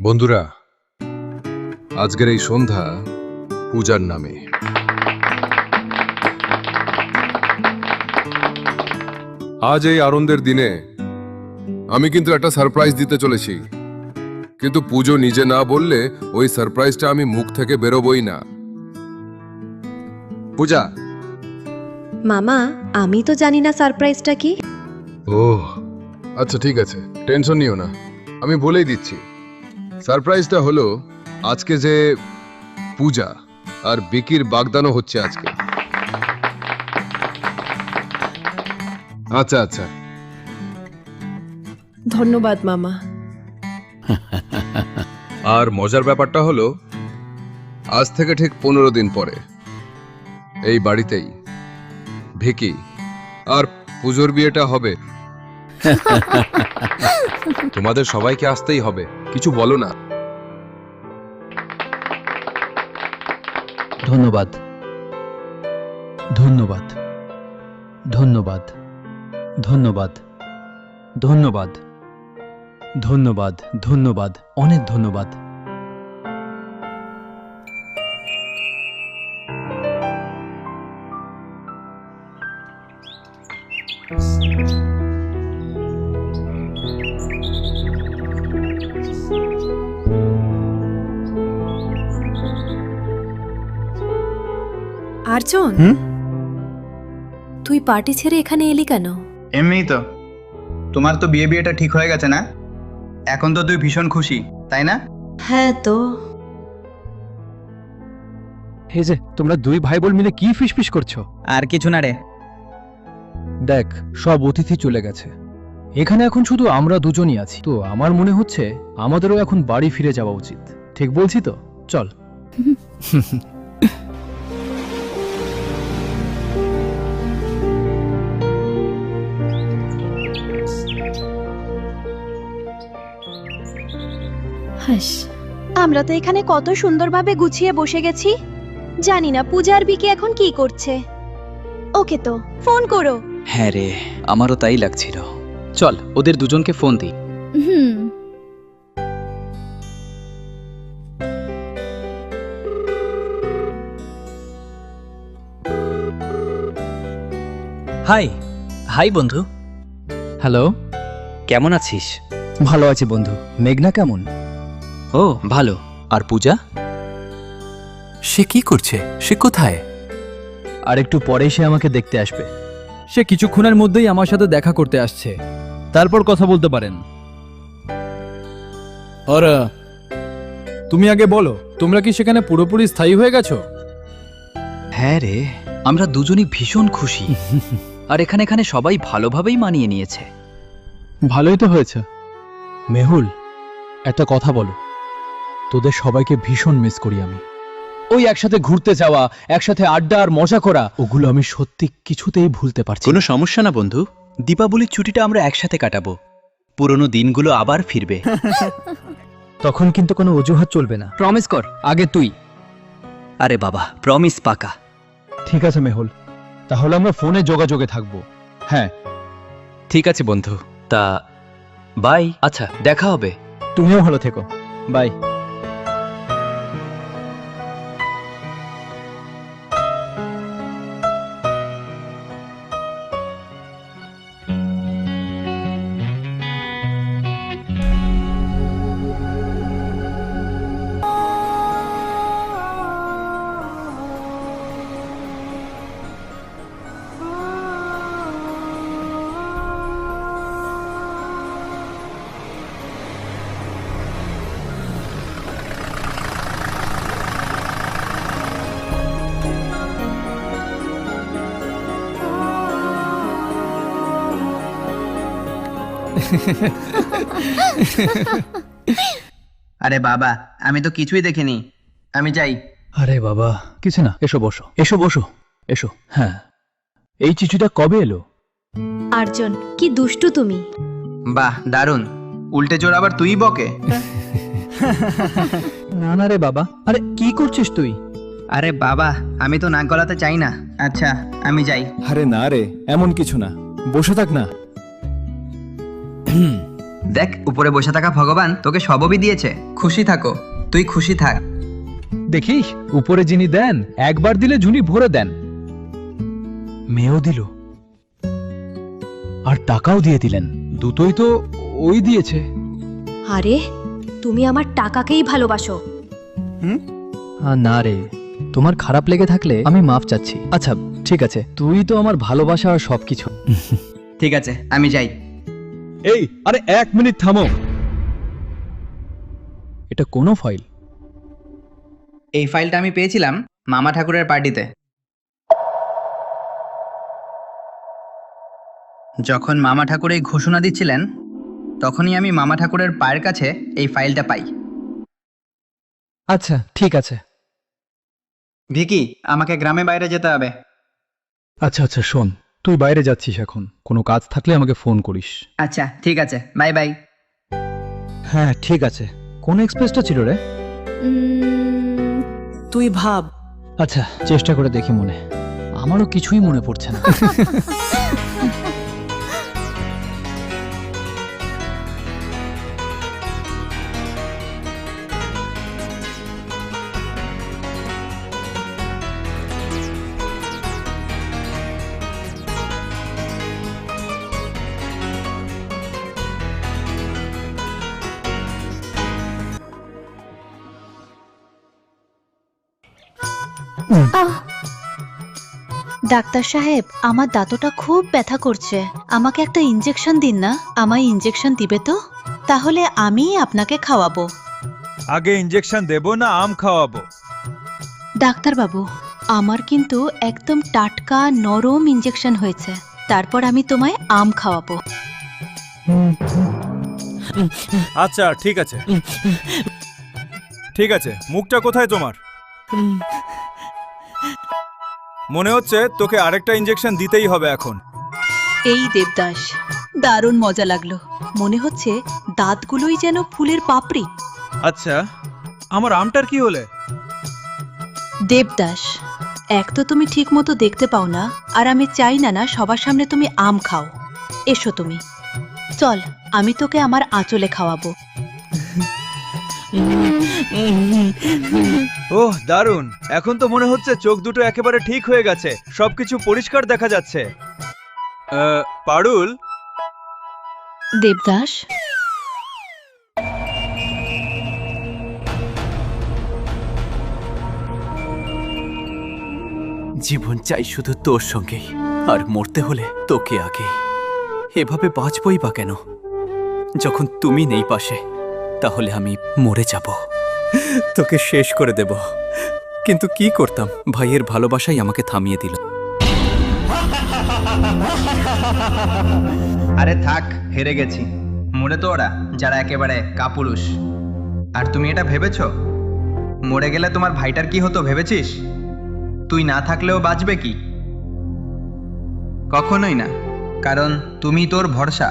বন্ধুরা, আজকের এই সন্ধ্যা পূজার নামে। আজ এই আনন্দের দিনে আমি কিন্তু একটা সারপ্রাইজ দিতে চলেছি, কিন্তু পুজো নিজে না বললে ওই সারপ্রাইজটা আমি মুখ থেকে বেরোবই না। পূজা। মামা, আমি তো জানি না সারপ্রাইজটা কি। ওহ আচ্ছা, ঠিক আছে, টেনশন নিও না, আমি বলেই দিচ্ছি। সারপ্রাইজটা হলো আজকে যে পূজা আর বিকির বাগদানও হচ্ছে আজকে। আচ্ছা আচ্ছা, ধন্যবাদ মামা। আর মজার ব্যাপারটা হলো আজ থেকে ঠিক 15 দিন পরে এই বাড়িতেই ভিকি আর পুজোর বিয়েটা হবে। তোমাদের সবাইকে আসতেই হবে, কিছু বলো না। ধন্যবাদ ধন্যবাদ ধন্যবাদ ধন্যবাদ ধন্যবাদ ধন্যবাদ ধন্যবাদ, অনেক ধন্যবাদ। আর্জুন, তুই পার্টি ছেড়ে এখানে এলি কেন? এমনিই তো। তোমার তো বিয়েটা ঠিক হয়ে গেছে না? এখন তো তুই ভীষণ খুশি, তাই না? হ্যাঁ তো। হে যে, তোমরা দুই ভাই বোন মিলে কি ফিসফিস করছো? আর কিছু না রে। দেখ, সব অতিথি চলে গেছে, এখানে এখন শুধু আমরা দুজনই আছি। তো আমার মনে হচ্ছে আমাদেরও এখন বাড়ি ফিরে যাওয়া উচিত। ঠিক বলছি তো? চল। হাস, আমরা তো এখানে কত সুন্দরভাবে গুছিয়ে বসে গেছি। জানি না পূজার বিকে এখন কি করছে। ওকে তো ফোন করো। হ্যাঁ রে, আমারও তাই লাগছিল। চল ওদের দুজনকে ফোন দিই। হুম। হাই হাই বন্ধু, হ্যালো, কেমন আছিস? ভালো আছি বন্ধু। মেঘনা কেমন? ও ভালো। আর পূজা? সে কি করছে? সে কোথায়? আর একটু পরেই সে আমাকে দেখতে আসবে। সে কিছুক্ষণের মধ্যেই আমার সাথে দেখা করতে আসছে, তারপর কথা বলতে পারেন। ওরা, তুমি আগে বলো, তোমরা কি সেখানে পুরোপুরি স্থায়ী হয়ে গেছো? হ্যাঁ রে, আমরা দুজনই ভীষণ খুশি। আর এখানে সবাই ভালোভাবেই মানিয়ে নিয়েছে। ভালোই তো হয়েছে। মেহুল, একটা কথা বলো, তোদের সবাইকে ভীষণ মিস করি আমি। ওই একসাথে ঘুরতে যাওয়া, একসাথে আড্ডা আর মজা করা, ওগুলো আমি সত্যি কিছুতেই ভুলতে পারছি কোনো না। সমস্যা না বন্ধু, দীপাবলির ছুটিটা আমরা একসাথে কাটাবো। পুরনো দিনগুলো আবার ফিরবে। তখন কিন্তু কোনো অজুহাত চলবে না। প্রমিস কর। আগে তুই। আরে বাবা, প্রমিস পাকা। ঠিক আছে মেহুল, তাহলে আমরা ফোনে যোগাযোগে থাকবো। হ্যাঁ, ঠিক আছে বন্ধু, তা বাই। আচ্ছা, দেখা হবে। তুমিও ভালো থেকো। বাই। আরে বাবা, আমি তো কিছুই দেখিনি। আমি যাই। আরে বাবা, কিছু না, এসো বসো, এসো বসো, এসো। হ্যাঁ, এই চিঠিটা কবে এলো? আর্জুন, কি দুষ্টু তুমি। বাহ, দারুণ। উল্টে জোর আবার তুই বকে। না না রে বাবা, আরে কি করছিস তুই? আরে বাবা, আমি তো নাক গলাতে চাই না। আচ্ছা, আমি যাই। আরে না রে, এমন কিছু না, বসে থাক না। দেখ উপরে বসে থাকা ভগবান তোকে সবই দিয়েছে, খুশি থাকো, তুই খুশি থাক। দেখি উপরে যিনি দেন একবার দিলে ঝুনি ভরে দেন। মেয়েও দিল আর টাকাও দিয়ে দিলেন, দুটোই তো ওই দিয়েছে। আরে তুমি আমার টাকাকেই ভালোবাসো। না রে, তোমার খারাপ লেগে থাকলে আমি মাফ চাচ্ছি। আচ্ছা ঠিক আছে, তুই তো আমার ভালোবাসা আর সবকিছু। ঠিক আছে আমি যাই। এই আরে 1 মিনিট থামো। এটা কোনো ফাইল? এই ফাইলটা আমি পেয়েছিলাম মামা ঠাকুরের পার্টিতে। যখন মামা ঠাকুর এই ঘোষণা দিচ্ছিলেন তখনই আমি মামা ঠাকুরের পায়ের কাছে এই ফাইলটা পাই। আচ্ছা ঠিক আছে। ভিকি, আমাকে গ্রামে বাইরে যেতে হবে। আচ্ছা আচ্ছা শোন, তুই বাইরে যাচ্ছিস এখন, কোনো কাজ থাকলে আমাকে ফোন করিস। আচ্ছা ঠিক আছে, বাই বাই। হ্যাঁ ঠিক আছে। কোন এক্সপ্রেসটা ছিল রে? তুই ভাব। আচ্ছা চেষ্টা করে দেখি মনে, আমারও কিছুই মনে পড়ছে না। ডাক্তার সাহেব, আমার দাঁতটা খুব ব্যথা করছে, আমাকে একটা ইনজেকশন দিন না। আমায় ইনজেকশন দিবে তো? তাহলে আমিই আপনাকে খাওয়াবো। আগে ইঞ্জেকশন দেব না আম খাওয়াবো? ডাক্তার বাবু, আমার কিন্তু একদম টাটকা নরম ইনজেকশন হয়েছে, তারপর আমি তোমায় আম খাওয়াবো। আচ্ছা ঠিক আছে ঠিক আছে। মুখটা কোথায় তোমার? মনে হচ্ছে তোকে আরেকটা ইঞ্জেকশন দিতেই হবে এখন। এই দেবদাস, দারুণ মজা লাগলো। মনে হচ্ছে দাঁতগুলোই যেন ফুলের পাপড়ি। আচ্ছা আমার আমটার কি হলে? দেবদাস, এক তো তুমি ঠিক মতো দেখতে পাও না, আর আমি চাই না না সবার সামনে তুমি আম খাও। এসো তুমি, চল আমি তোকে আমার আঁচলে খাওয়াবো। ওহ দারুণ, এখন তো মনে হচ্ছে চোখ দুটো একেবারে ঠিক হয়ে গেছে, সবকিছু পরিষ্কার দেখা যাচ্ছে। পারুল, দেবদাস, জীবন চাই শুধু তোর সঙ্গেই, আর মরতে হলে তোকে আগে। এভাবে বাঁচবই বা কেন যখন তুমি নেই পাশে? তাহলে আমি মরে যাব, তোকে শেষ করে দেব। কিন্তু কি করতাম, ভাইয়ের ভালোবাসাই আমাকে থামিয়ে দিল। আরে থাক, হেরে গেছি। মরে তো ওরা যারা একেবারে কাপুরুষ। আর তুমি এটা ভেবেছো মরে গেলে তোমার ভাইটার কি হতো ভেবেছিস? তুই না থাকলেও বাঁচবে কি? কখনোই না, কারণ তুমি তোর ভরসা,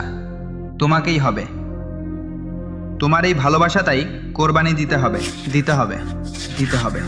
তোমাকেই হবে। তোমার এই ভালোবাসাটাই কোরবানি দিতে হবে, দিতে হবে, দিতে হবে।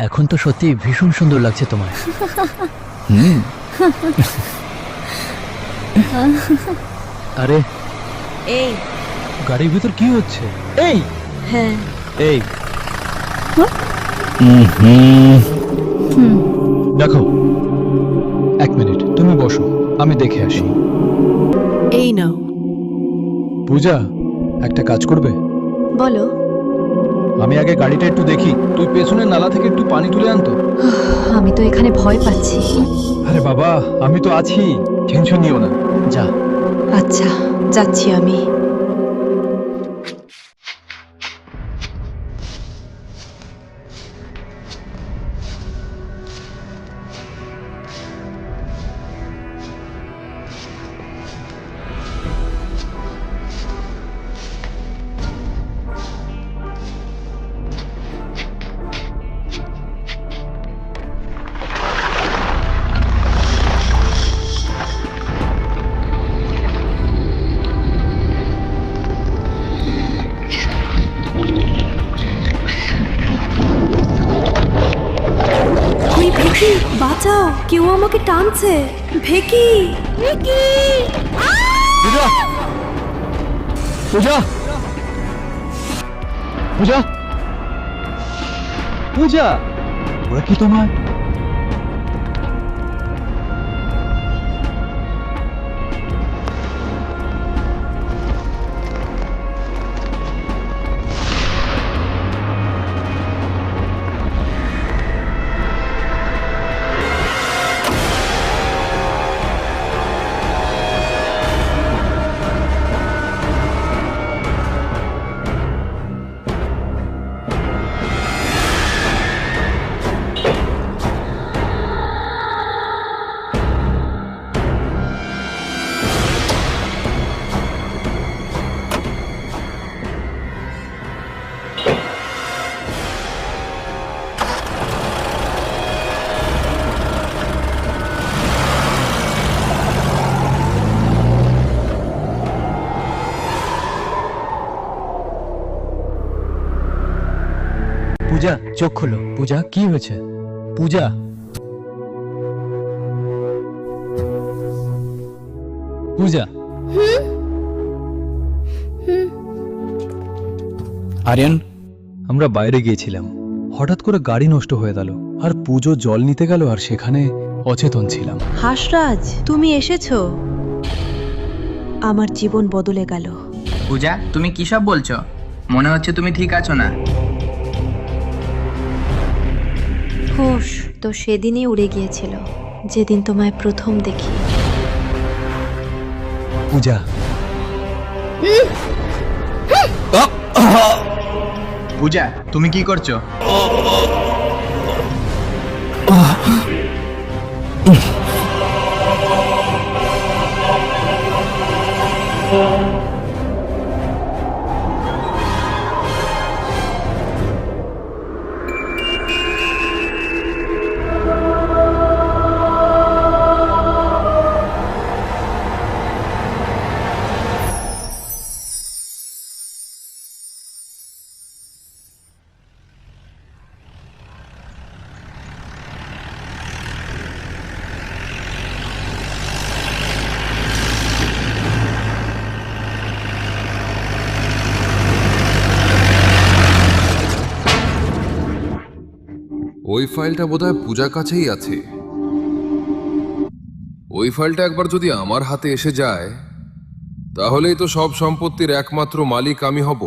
এখন তো সত্যি ভীষণ সুন্দর লাগছে তোমায়। আরে এই গাড়ির ভিতর কি হচ্ছে? এই হ্যাঁ এই দেখো, 1 মিনিট তুমি বসো, আমি দেখে আসি। এই নাও। পূজা, একটা কাজ করবে? বলো। আমি আগে গাড়িটা একটু দেখি, তুই পেছনের নালা থেকে একটু পানি তুলে আনতো। আমি তো এখানে ভয় পাচ্ছি। আরে বাবা, আমি তো আছি, টেনশন নিও না, যা। আচ্ছা, যাচ্ছি আমি। ভেকি, বাঁচাও, কেউ আমাকে টানছে। ভেকি, ভেকি! পূজা, পূজা, পূজা, পূজা, ওরা কি তোমার? পূজা, চোখ খোলো। পূজা, কি হয়েছে? পূজা, পূজা। আরিয়ান, আমরা বাইরে গিয়েছিলাম, হঠাৎ করে গাড়ি নষ্ট হয়ে গেল, আর পুজো জল নিতে গেল, আর সেখানে অচেতন ছিলাম। হাসরাজ, তুমি এসেছো। আমার জীবন বদলে গেল। পূজা, তুমি কি সব বলছো? মনে হচ্ছে তুমি ঠিক আছো না। হোশ তো সেদিনই উড়ে গিয়েছিল, যেদিন তোমায় প্রথম দেখি। পূজা, পূজা, তুমি কি করছো? ওই ফাইলটা বোধহয় পূজার কাছেই আছে। ওই ফাইলটা একবার যদি আমার হাতে এসে যায়, তাহলেই তো সব সম্পত্তির একমাত্র মালিক আমি হব।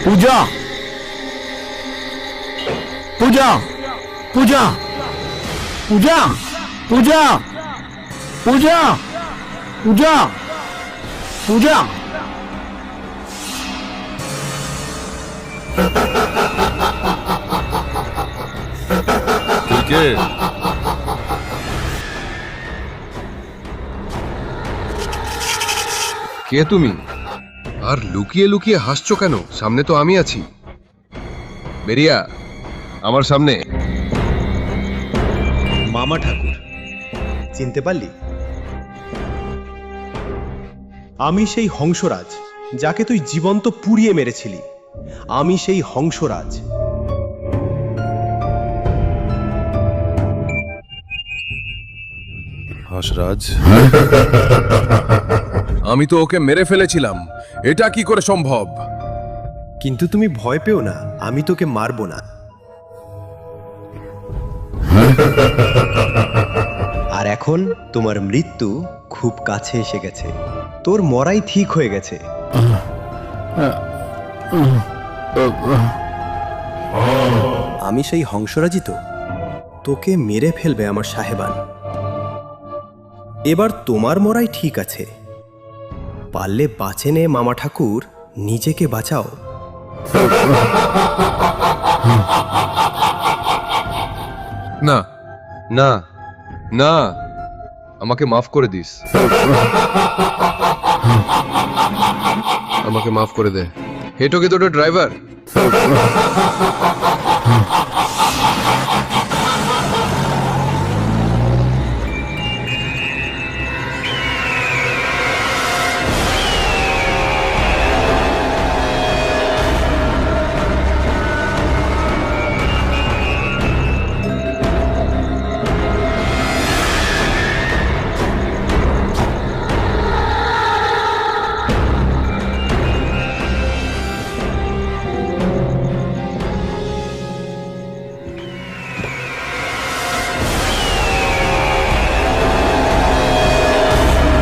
পূজা পূজা পূজা পূজা পূজা পূজা পূজা পূজা কে তুমি? আর লুকিয়ে লুকিয়ে হাসছো কেন? সামনে তো আমি আছি। বেরিয়া আমার সামনে। মামা ঠাকুর, চিনতে পারলি? আমি সেই হংসরাজ যাকে তুই জীবন্ত পুড়িয়ে মেরেছিলি। আমি সেই হংসরাজ। হাসরাজ, আমি তো ওকে মেরে ফেলেছিলাম, এটা কি করে সম্ভব? কিন্তু তুমি ভয় পেও না, আমি তোকে মারবো না। আর এখন তোমার মৃত্যু খুব কাছে এসে গেছে। তোর মরাই ঠিক হয়ে গেছে। আমি সেই হংসরাজই তো, তোকে মেরে ফেলবে আমার সাহেবান। এবার তোমার মরাই ঠিক আছে। পারলে বাঁচে নে মামা ঠাকুর, নিজেকে বাঁচাও। না না না, আমাকে মাফ করে দিস। আমাকে মাফ করে দে। হেটো কি তোর ড্রাইভার?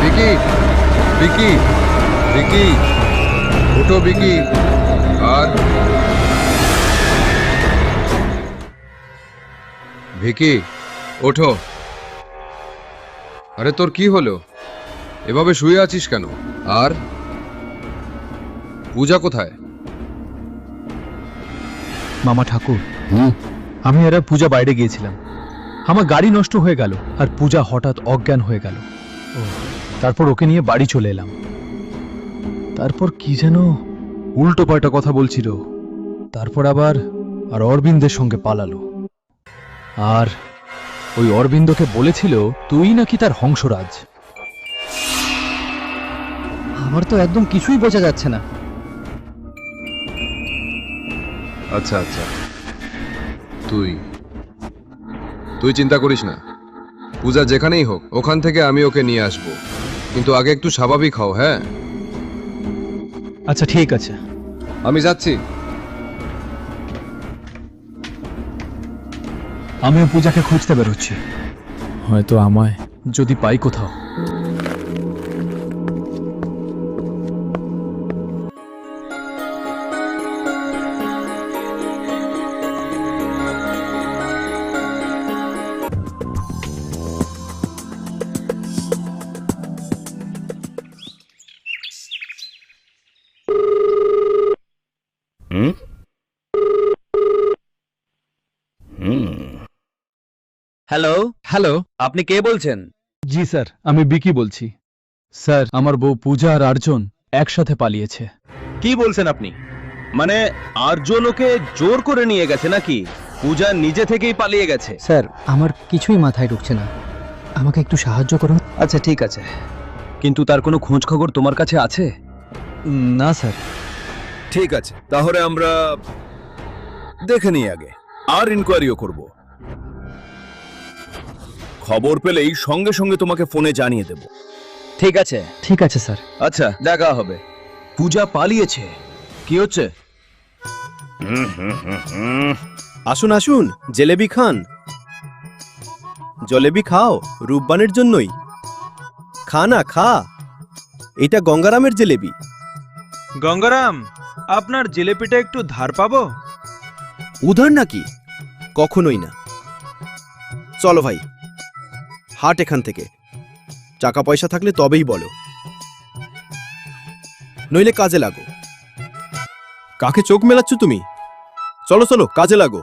বিকি বিকি বিকি, ওঠো বিকি। আর ভিকি, ওঠো। আরে তোর কি হলো? এভাবে শুয়ে আছিস কেন? আর পূজা কোথায়? মামা ঠাকুর, আমি আর পূজা বাইরে গিয়েছিলাম। আমার গাড়ি নষ্ট হয়ে গেল আর পূজা হঠাৎ অজ্ঞান হয়ে গেল। তারপর ওকে নিয়ে বাড়ি চলে এলাম। তারপর কি যেন উল্টো পাল্টা কথা বলছিল। তারপর আবার অরবিন্দের সঙ্গে পালালো। আর ওই অরবিন্দকে বলেছিল তুই নাকি তার হংসরাজ। আমার তো একদম কিছুই বোঝা যাচ্ছে না। আচ্ছা আচ্ছা, তুই তুই চিন্তা করিস না। পূজা যেখানেই হোক, ওখান থেকে আমি ওকে নিয়ে আসবো। কিন্তু আগে একটু স্বাভাবিক হও। হ্যাঁ, আচ্ছা ঠিক আছে, আমি যাচ্ছি। আমিও পূজাকে খুঁজতে বেরোচ্ছি। হয়তো আমায় যদি পাই কোথাও। হ্যালো, হ্যালো, আপনি কে বলছেন? জি স্যার, আমি বিকি বলছি। স্যার, আমার বউ পূজা আর আর্জুন একসাথে পালিয়েছে। কি বলছেন আপনি? মানে আর্জুন ওকে জোর করে নিয়ে গেছে নাকি পূজা নিজে থেকেই পালিয়ে গেছে? স্যার, আমার কিছুই মাথায় ঢুকছে না, আমাকে একটু সাহায্য করুন। আচ্ছা ঠিক আছে, কিন্তু তার কোনো খোঁজ খবর তোমার কাছে আছে? না স্যার। ঠিক আছে, তাহলে আমরা দেখে নিই আগে, আর ইনকোয়ারিও করব। খবর পেলেই সঙ্গে সঙ্গে তোমাকে ফোনে জানিয়ে দেব। ঠিক আছে। ঠিক আছে স্যার। আচ্ছা, দেখা হবে। পূজা পালিয়েছে? কি হচ্ছে? আসুন আসুন, জলেবি খান। জলেবি খাও, রূপবানের জন্যই। খা না, খা। এটা গঙ্গারামের জলেবি। গঙ্গারাম, আপনার জিলেপিটা একটু ধার পাবো? উধার নাকি? কখনোই না। চলো ভাই, হাট এখান থেকে। টাকা পয়সা থাকলে তবেই বলো, নইলে কাজে লাগো। কাকে চোখ মেলাচ্ছ তুমি? চলো চলো, কাজে লাগো।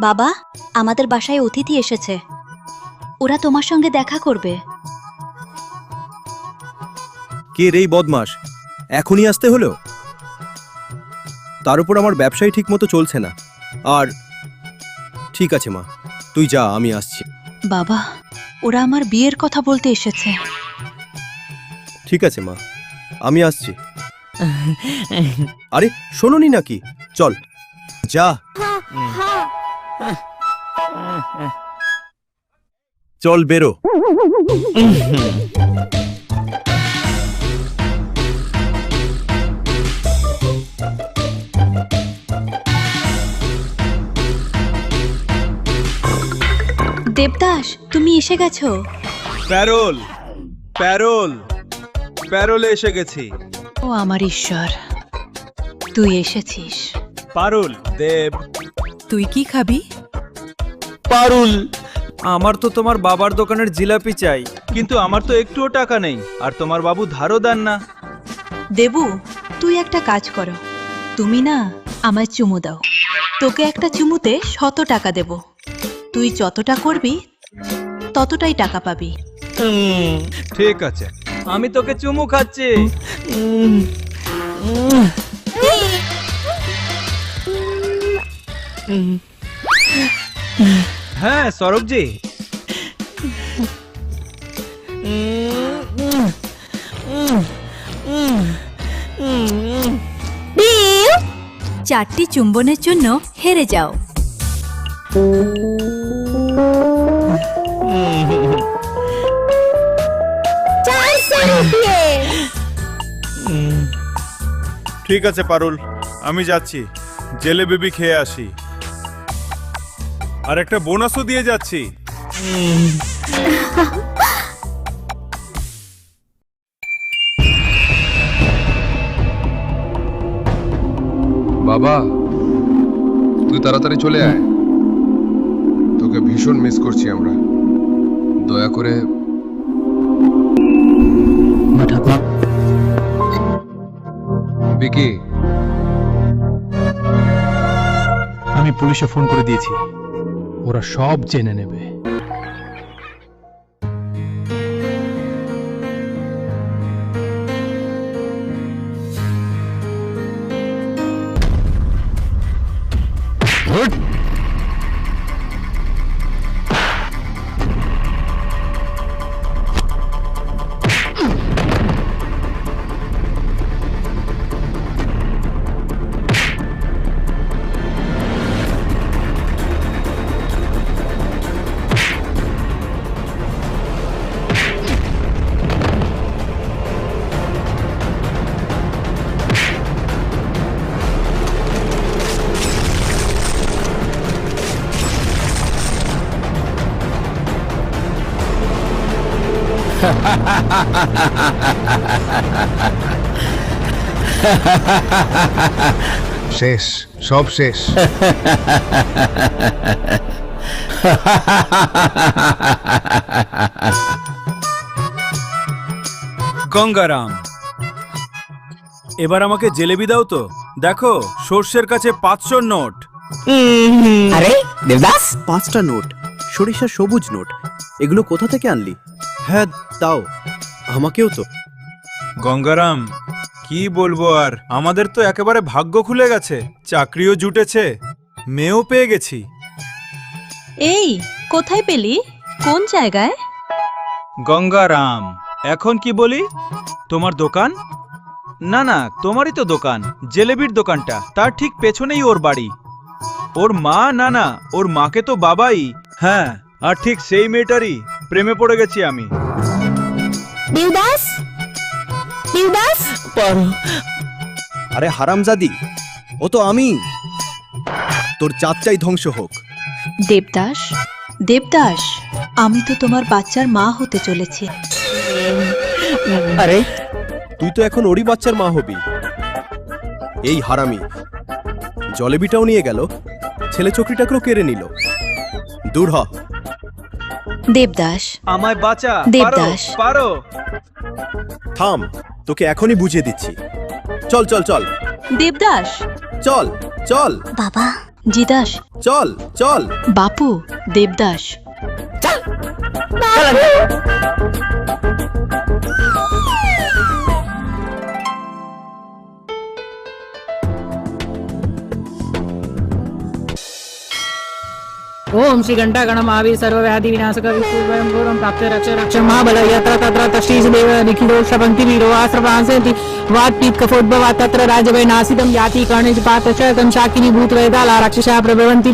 বাবা, আমাদের বাসায় অতিথি এসেছে, ওরা তোমার সঙ্গে দেখা করবে। কে রে এই বদমাস, এখনই আসতে হলো? তার উপর আমার ব্যবসাই ঠিক মতো চলছে না। আর ঠিক আছে মা, তুই যা, আমি আসছি। বাবা, ওরা আমার বিয়ের কথা বলতে এসেছে। ঠিক আছে মা, আমি আসছি। আরে শোনোনি নাকি? চল যা। চল বেরো। দেবদাস, তুমি এসে গেছো? প্যারোল, প্যারোল, প্যারোলে এসে গেছি। ও আমার ঈশ্বর, তুই এসেছিস। পারুল, দেব। তুই কি খাবি? পারুল, আমার তো তোমার বাবার দোকানের জিলাপি চাই, কিন্তু আমার তো একটুও টাকা নেই, আর তোমার বাবু ধারও দেন না। দেবু, তুই একটা কাজ করো, তুমি না আমায় চুমু দাও। তোকে একটা চুমুতে 100 টাকা দেব। তুই যতটা করবি ততটাই টাকা পাবি। ঠিক আছে, আমি তোকে চুমু খাচ্ছি। হ্যাঁ সৌরভজি। চারটি চুম্বনের জন্য হেরে যাও। ঠিক আছে পারুল, আমি যাচ্ছি, জেলে বেবি খেয়ে আসি, আর একটা বোনাসও দিয়ে যাচ্ছি। বাবা, তুই তাড়াতাড়ি চলে আয়, তোকে ভীষণ মিস করছি আমরা। দয়া করে। বিকি, আমি পুলিশে ফোন করে দিয়েছি, ওরা সব জেনে নেবে। শেষ, সব শেষ। গঙ্গারাম, এবার আমাকে জেলেবি দাও তো। দেখো, সর্ষের কাছে 500 নোট। আরে দেবদাস, 5টা নোট, সরিষা সবুজ নোট, এগুলো কোথা থেকে আনলি? হ্যাঁ দাও, আমাকেও তো। গঙ্গারাম, কি বলবো আর, আমাদের তো একেবারে ভাগ্য খুলে গেছে, চাকরিও জুটেছে, মেয়েও পেয়ে গেছি। এই, কোথায় পেলি? কোন জায়গায়? গঙ্গারাম, এখন কি বলি? তোমার দোকান? না না, তোমারই তো দোকান, জেলেবির দোকানটা, তার ঠিক পেছনেই ওর বাড়ি। ওর মা, না না, ওর মাকে তো বাবাই। হ্যাঁ, আর ঠিক সেই মেয়েটারই প্রেমে পড়ে গেছি আমি। দেবদাস, দেবদাস, আরে হারামজাদি, ও তো আমি। তোর চাচাই ধ্বংস হোক। দেবদাস, দেবদাস, আমি তো তোমার বাচ্চার মা হতে চলেছি। আরে তুই তো এখন ওরই বাচ্চার মা হবি। এই হারামি জলেবিটাও নিয়ে গেল, ছেলে চকরিটাকেও কেড়ে নিল। দূর হ। দেবদাস, আমায় বাঁচা। দেবদাস। পারো। থাম, তোকে এখনই বুঝিয়ে দিচ্ছি। চল চল চল দেবদাস। চল চল বাবা। জিদাস। চল চল। বাপু। দেবদাস। ओम श्री घंटा गण महावीर सर्वव्याधि विनाशक विष्णुवयं पूर्वं प्राप्त रक्ष रक्ष महाबल यत्र तत्र तश्रीश देव निखिलो शपन्ति वीरो आश्रवांसन्ति वात्पीत कफोद्भवा तत्र राजवै नासितं याति कर्णिज पातशतं शाकिनी भूतवेदाला राक्षसा प्रभवन्ति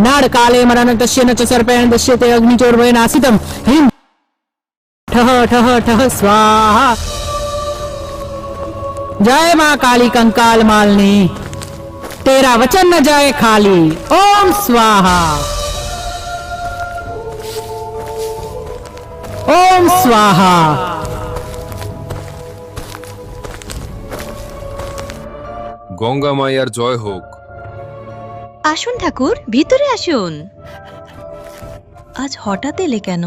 नाड काले मरण तस्य न च सर्पेण दश्यते अग्निचोर्वै नासितं ह्रीं ठः ठः ठः स्वाहा। जय मां काली कंकाल मालनी, तेरा वचन न जाए खाली। ओम स्वाहा। ओम स्वाहा। গঙ্গা মাইয়ার জয় হোক। আসুন ঠাকুর, ভিতরে আসুন। আজ হঠাৎ এলে কেন?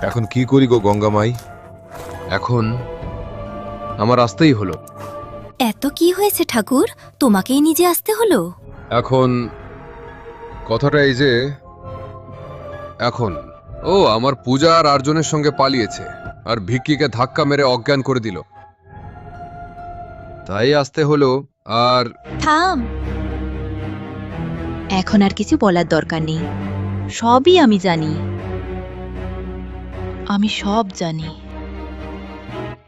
এখন কি করি গো গঙ্গা মাই? এখন আমার আসতেই হলো। এত কি হয়েছে ঠাকুর, তোমাকেই নিজে আসতে হলো? এখন কথাটা এই যে, এখন ও আমার পূজা আর আর্জুনের সঙ্গে পালিয়েছে আর ভিক্কিকে ধাক্কা মেরে অজ্ঞান করে দিল, তাই আসতে হলো। আর থাম, এখন আর কিছু বলার দরকার নেই। সবই আমি জানি, আমি সব জানি।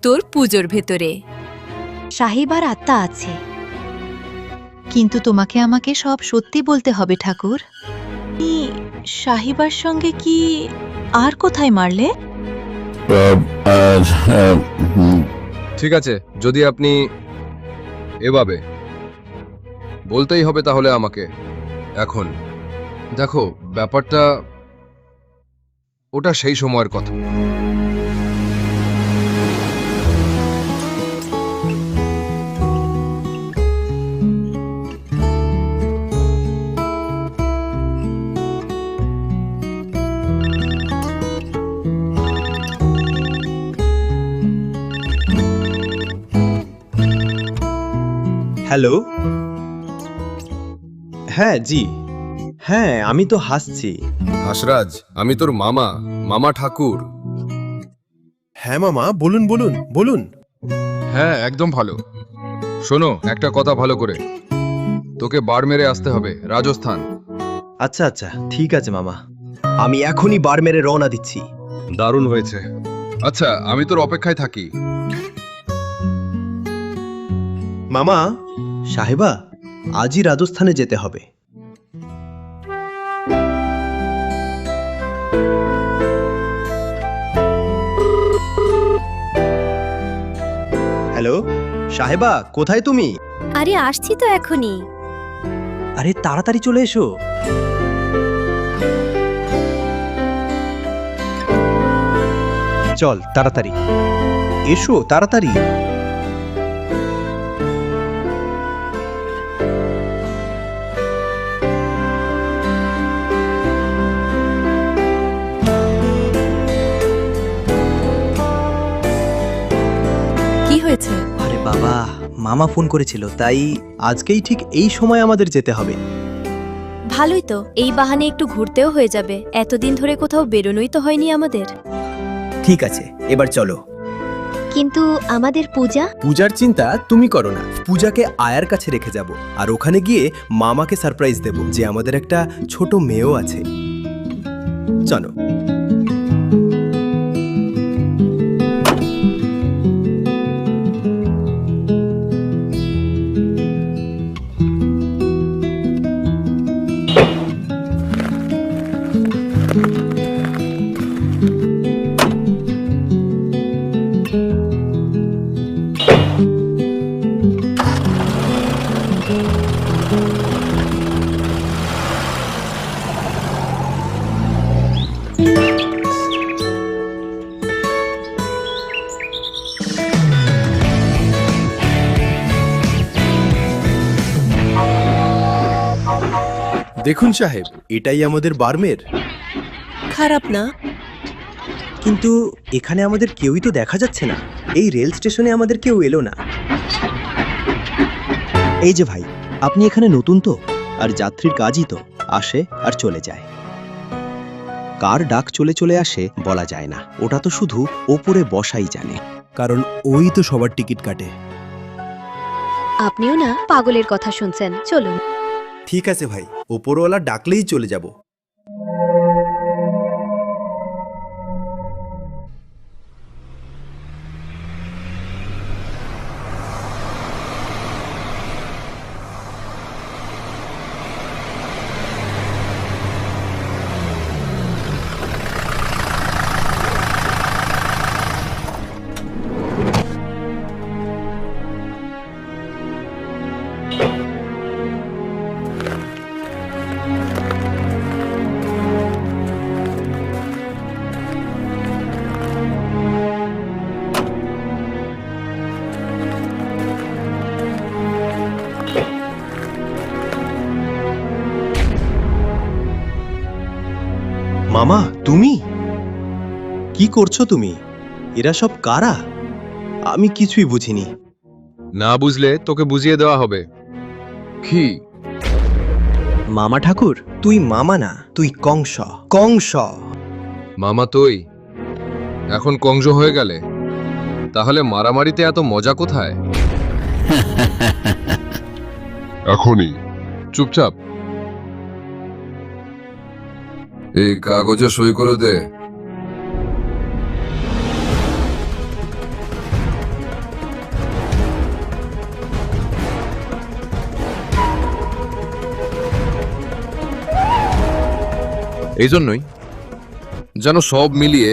তোর পুজোর ভেতরে সাহিবার আত্মা আছে। কিন্তু তোমাকে আমাকে সব সত্যি বলতে হবে ঠাকুর। তুমি সাহিবার সঙ্গে কি আর কোথায় মারলে? ঠিক আছে, যদি আপনি এভাবে বলতেই হবে তাহলে আমাকে। এখন দেখো, ব্যাপারটা ওটা সেই সময়ের কথা। হ্যালো। হ্যাঁ জি, হ্যাঁ আমি তো হাসছি। হাসরাজ, আমি তোর মামা, মামা ঠাকুর। হ্যাঁ মামা, বলুন বলুন বলুন। হ্যাঁ, একদম ভালো। শোনো, একটা কথা ভালো করে, তোকে বাড়মেরে আসতে হবে, রাজস্থান। আচ্ছা আচ্ছা, ঠিক আছে মামা, আমি এখনই বার মেরে রওনা দিচ্ছি। দারুণ হয়েছে। আচ্ছা, আমি তোর অপেক্ষায় থাকি। মামা, সাহেবা আজই রাজস্থানে যেতে হবে। হ্যালো সাহেবা, কোথায় তুমি? আরে আসছি তো এখনই। আরে তাড়াতাড়ি চলে এসো। চল তাড়াতাড়ি এসো, তাড়াতাড়ি। কি হয়েছে? আরে বাবা, মামা ফোন করেছিল, তাই আজকেই ঠিক এই সময় আমাদের যেতে হবে। ভালোই তো, এই বাহানে একটু ঘুরতেও হয়ে যাবে। এতদিন ধরে কোথাও বেরোনোই তো হয়নি আমাদের। ঠিক আছে, এবার চলো। কিন্তু আমাদের পূজা? পূজার চিন্তা তুমি করো না, পূজাকে আয়ার কাছে রেখে যাব, আর ওখানে গিয়ে মামাকে সারপ্রাইজ দেব যে আমাদের একটা ছোট মেয়েও আছে। চলো। দেখুন সাহেব, এটাই আমাদের বার্মের। খারাপ না, কিন্তু এখানে আমাদের কেউই তো দেখা যাচ্ছে না। এই রেল স্টেশনে আমাদের কেউ এলো না। এই যে ভাই, আপনি এখানে নতুন তো, আর যাত্রীর কাজই তো আসে আর চলে যায়। কার ডাক চলে চলে আসে বলা যায় না, ওটা তো শুধু ওপরে বসাই জানে, কারণ ওই তো সবার টিকিট কাটে। আপনিও না পাগলের কথা শুনছেন, চলুন। ঠিক আছে ভাই, ওপরওয়ালা ডাকলেই চলে যাব। মামা, তুমি কি করছো? তুমি এরা সব কারা? আমি কিছুই বুঝিনি। না বুঝলে তোকে বুঝিয়ে দেওয়া হবে। কি মামা ঠাকুর, তুই মামা না, তুই কংস। কংস মামা তুই এখন কংস হয়ে গেলে, তাহলে মারামারিতে এত মজা কোথায়? এখনই চুপচাপ এই কাগজে সই করে দে। এই জন্যই যেন সব মিলিয়ে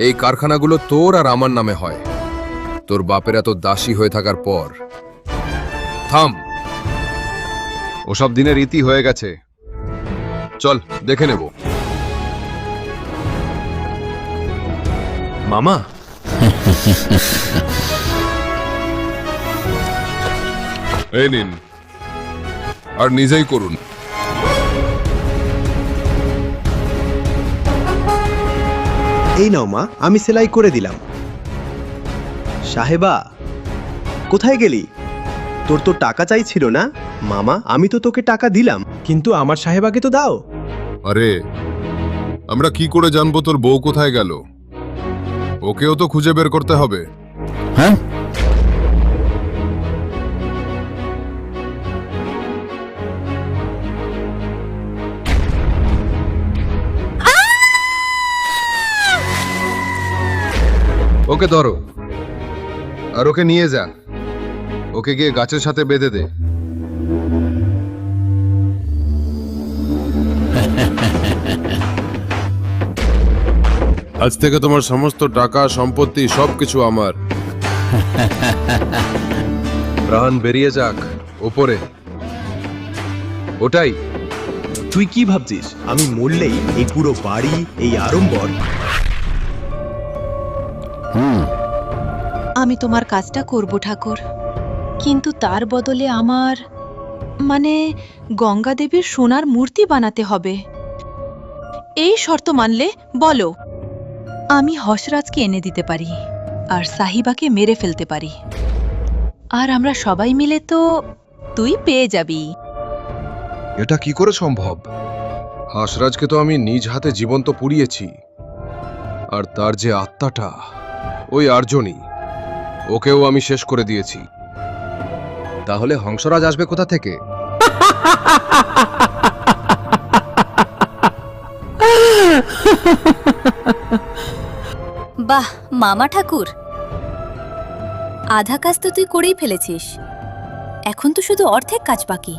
এই কারখানাগুলো তোর আর আমার নামে হয়। তোর বাপের এত দাসী হয়ে থাকার পর। থাম, ওসব দিনের রীতি হয়ে গেছে। চল দেখে নেব। মামা, এই নিন, আর নিজেই করুন। এই নাও মা, আমি সেলাই করে দিলাম। সাহেবা, কোথায় গেলি? তোর তো টাকা চাইছিল না? মামা, আমি তো তোকে টাকা দিলাম, কিন্তু আমার সাহেবাকে তো দাও। আরে আমরা কি করে জানবো তোর বউ কোথায় গেল? ওকেও তো খুঁজে বের করতে হবে। হ্যাঁ, ওকে ধরো আর ওকে নিয়ে যা। ওকে গিয়ে গাছের সাথে বেঁধে দে। আজ থেকে তোমার সমস্ত টাকা সম্পত্তি সবকিছু আমার। প্রাণ বেরিয়ে যাক ওপরে, ওটাই। তুই কি ভাবছিস আমি মরলেই এই পুরো বাড়ি, এই আড়ম্বর? আমি তোমার কাজটা করব ঠাকুর, কিন্তু তার বদলে আমার গঙ্গা দেবীর সোনার মূর্তি বানাতে হবে। এই শর্ত মানলে বলো, আমি হসরাজকে এনে দিতে পারি আর সাহিবাকে মেরে ফেলতে পারি, আর আমরা সবাই মিলে তো তুই পেয়ে যাবি। এটা কি করে সম্ভব? হাসরাজকে তো আমি নিজ হাতে জীবন্ত পুড়িয়েছি, আর তার যে আত্মাটা, ওই আর্জনী, ওকেও আমি শেষ করে দিয়েছি। তাহলে হংসরাজ আসবে কোথা থেকে? বাহ মামা ঠাকুর, আধা কাজ তো তুই করেই ফেলেছিস, এখন তো শুধু অর্ধেক কাজ বাকি।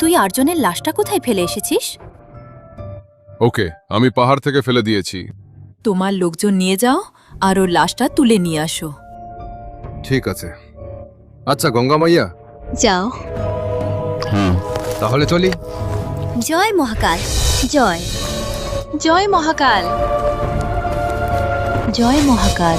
তুই আর্জনের লাশটা কোথায় ফেলে এসেছিস? ওকে আমি পাহাড় থেকে ফেলে দিয়েছি। তোমার লোকজন নিয়ে যাও আর ওর লাশটা তুলে নিয়ে আসো। ঠিক আছে। আচ্ছা গঙ্গা মাইয়া, যাও। তাহলে চলি। জয় মহাকাল। জয় জয় মহাকাল। জয় মহাকাল।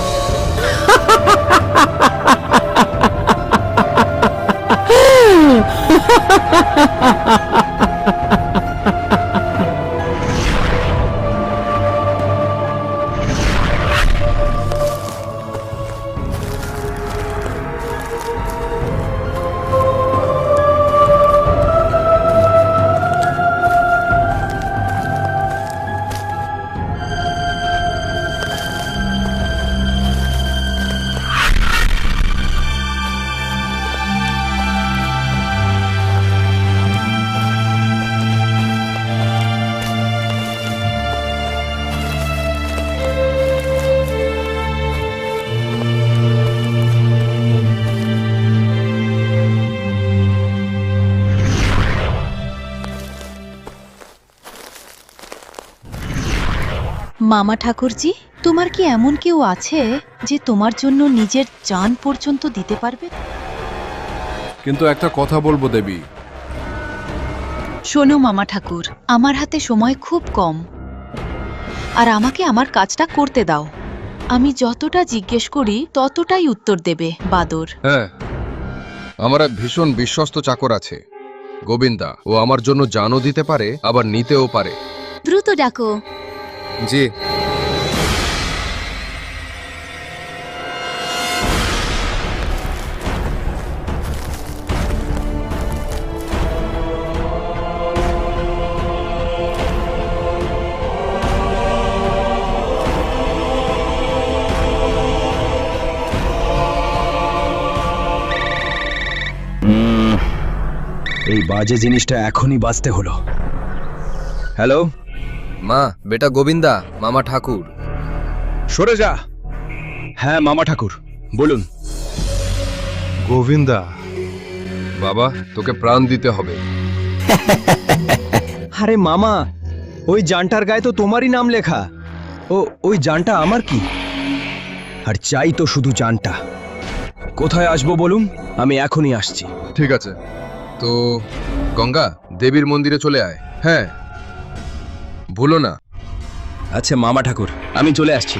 মামা ঠাকুরজি, তোমার কি এমন কেউ আছে যে তোমার জন্য নিজের জান পর্যন্ত দিতে পারবে? কিন্তু একটা কথা বলবো দেবী, শোনো মামা ঠাকুর, আমার হাতে সময় খুব কম, আর আমাকে আমার কাজটা করতে দাও। আমি যতটা জিজ্ঞেস করি ততটাই উত্তর দেবে বাদর। হ্যাঁ, আমার এক ভীষণ বিশ্বস্ত চাকর আছে, গোবিন্দা। ও আমার জন্য জানও দিতে পারে, আবার নিতেও পারে। দ্রুত ডাকো। জি। এই বাজে জিনিসটা এখনই বাঁচতে হলো। হ্যালো মা, বেটা গোবিন্দা, মামা ঠাকুর। সরে যা। হ্যাঁ মামা ঠাকুর, বলুন। গোবিন্দা বাবা, তোকে প্রাণ দিতে হবে। আরে মামা, ওই জানটার গায়ে তো তোমারই নাম লেখা। ওই জানটা আমার কি? আর চাই তো শুধু জানটা। কোথায় আসবো বলুন, আমি এখনই আসছি। ঠিক আছে, তো গঙ্গা দেবীর মন্দিরে চলে আয়। হ্যাঁ, ভুলো না। আচ্ছা মামা ঠাকুর, আমি চলে আসছি।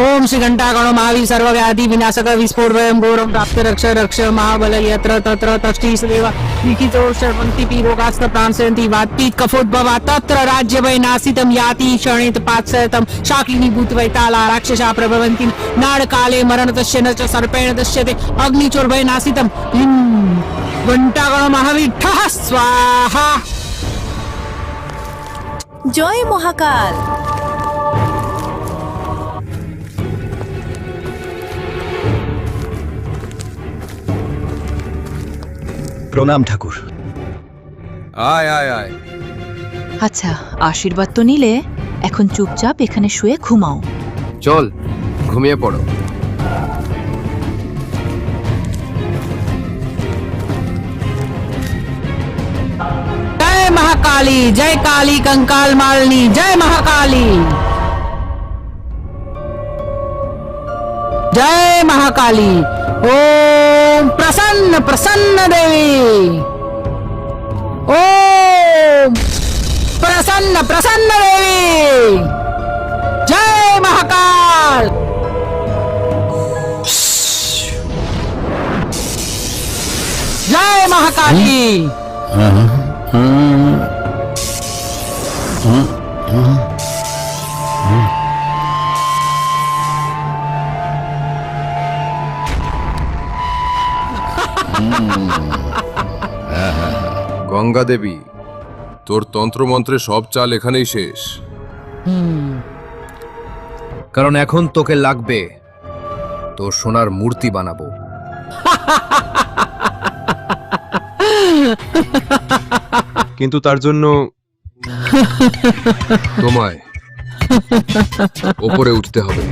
ओम श्री घंटागणो महावीर सर्वव्याधि विनाशक विस्फोट वयं घोरम प्राप्त रक्ष रक्ष महाबल यत्र तत्र तष्टीस देवा लिखितो शर्वन्ति पीरोगास्त प्रांसयन्ति वात्पीत कफोद्भवा तत्र राज्य वै नासितं याति शरणित पात्सयतं शाकिनी भूत वैताला राक्षसा प्रभवन्ति नाडकाले मरणतस्य न च सर्पेण दश्यते अग्निचोर वै नासितं घंटागणो महावीर ठः स्वाहा। জয় মহাকাল। প্রণাম ঠাকুর। আয় আয় আয়। আচ্ছা, আশীর্বাদ তো নিলে, এখন চুপচাপ এখানে শুয়ে ঘুমাও। চল, ঘুমিয়ে পড়ো। जय महाकाली, जय काली कंकाल मालनी, जय महाकाली, जय महाकाली। ओम प्रसन्न प्रसन्न देवी, ओम प्रसन्न प्रसन्न देवी, जय महाकाल। जय महाकाली। গঙ্গা দেবী, তোর তন্ত্রমন্ত্রে সব চাল এখানেই শেষ। কারণ এখন তোকে লাগবে, তোর সোনার মূর্তি বানাবো। কিন্তু তার জন্য তোমায় ওপরে উঠতে হবে।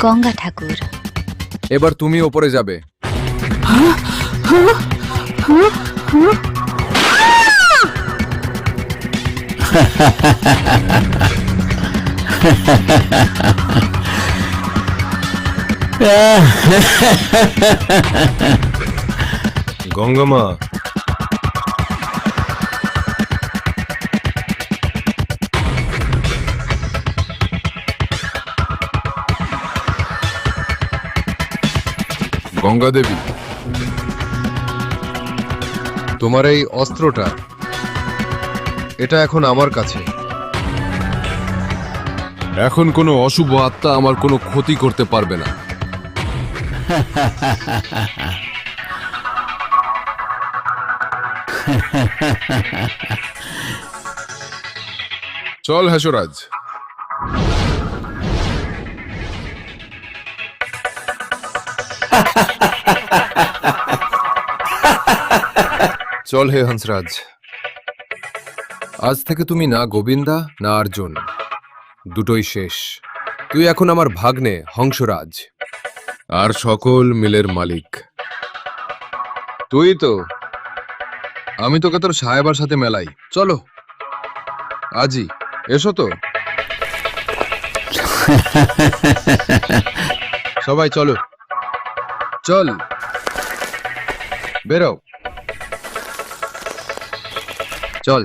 গঙ্গা ঠাকুর, এবার তুমি ওপরে যাবে। গঙ্গামা, গঙ্গা দেবী, তোমার এই অস্ত্রটা, এটা এখন আমার কাছে। এখন কোনো অশুভ আত্মা আমার কোনো ক্ষতি করতে পারবে না। চল হেসরাজ। চল হে হংসরাজ, আজ থেকে তুমি না গোবিন্দা না অর্জুন, দুটোই শেষ। তুই এখন আমার ভাগ্নে হংসরাজ, আর সকল মিলের মালিক। তুই তো আমি তোকে তোর সাহেবার সাথে মেলাই, চলো আজই, এসো তো। সবাই চলো, চল বেরো, চল।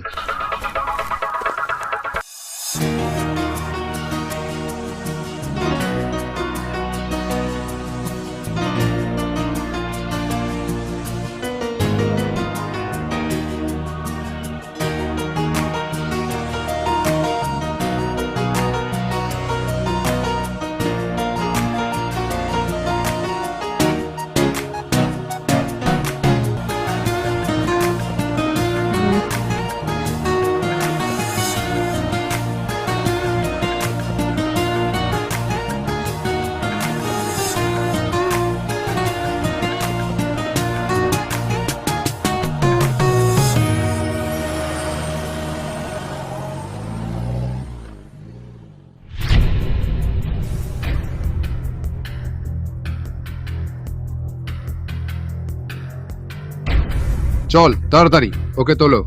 চল তাড়াতাড়ি, ওকে তোলো,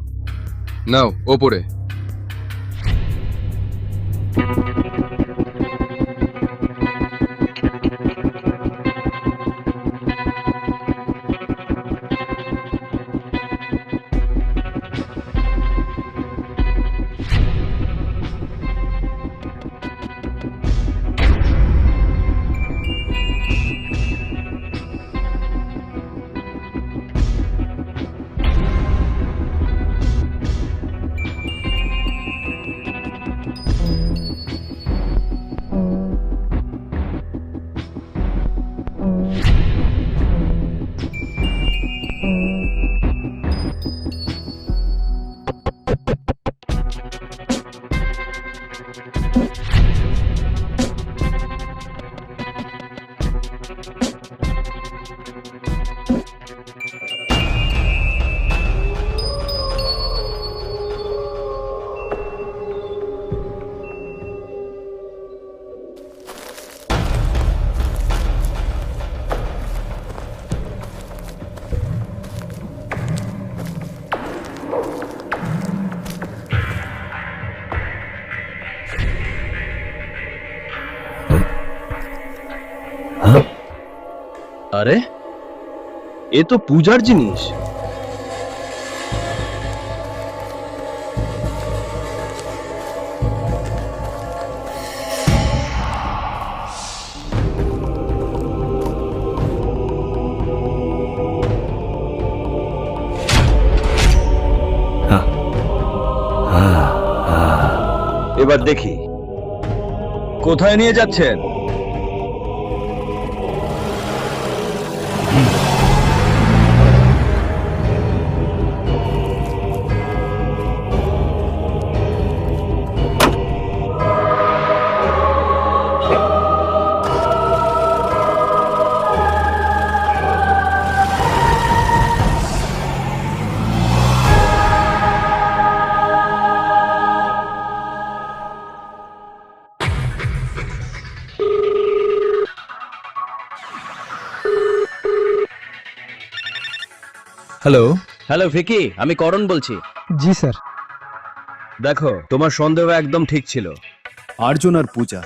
নাও ওপরে। আরে এ তো পূজার জিনিস। এবার দেখি কোথায় নিয়ে যাচ্ছেন। হ্যালো। হ্যালো ভিকি, আমি করণ বলছি। জি স্যার। দেখো, তোমার সন্দেহ একদম ঠিক ছিল। আর্জুন আর পূজা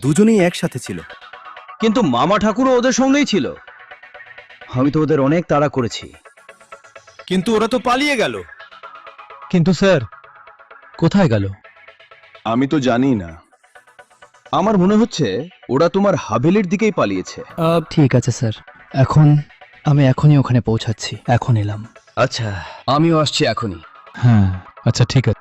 দুজনেই একসাথে ছিল। কিন্তু মামা ঠাকুরও ওদের সঙ্গেই ছিল। আমি তো ওদের অনেক তাড়া করেছি। কিন্তু ওরা তো পালিয়ে গেল। কিন্তু স্যার, কোথায় গেল? আমি তো জানি না। আমার মনে হচ্ছে ওরা তোমার হাভেলির দিকেই পালিয়েছে। ঠিক আছে স্যার, আমি এখনই ওখানে পৌঁছাচ্ছি। এখন এলাম। আচ্ছা, আমিও আসছি এখনই। হ্যাঁ, আচ্ছা ঠিক আছে।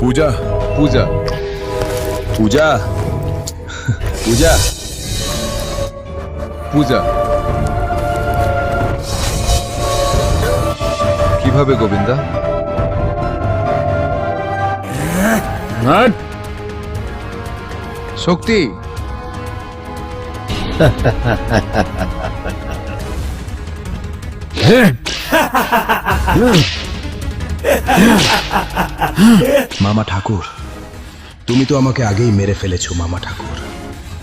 পূজা পূজা পূজা পূজা পূজা কিভাবে গোবিন্দা? শক্তি মামা ঠাকুর, তুমি তো আমাকে আগেই মেরে ফেলেছো মামা ঠাকুর।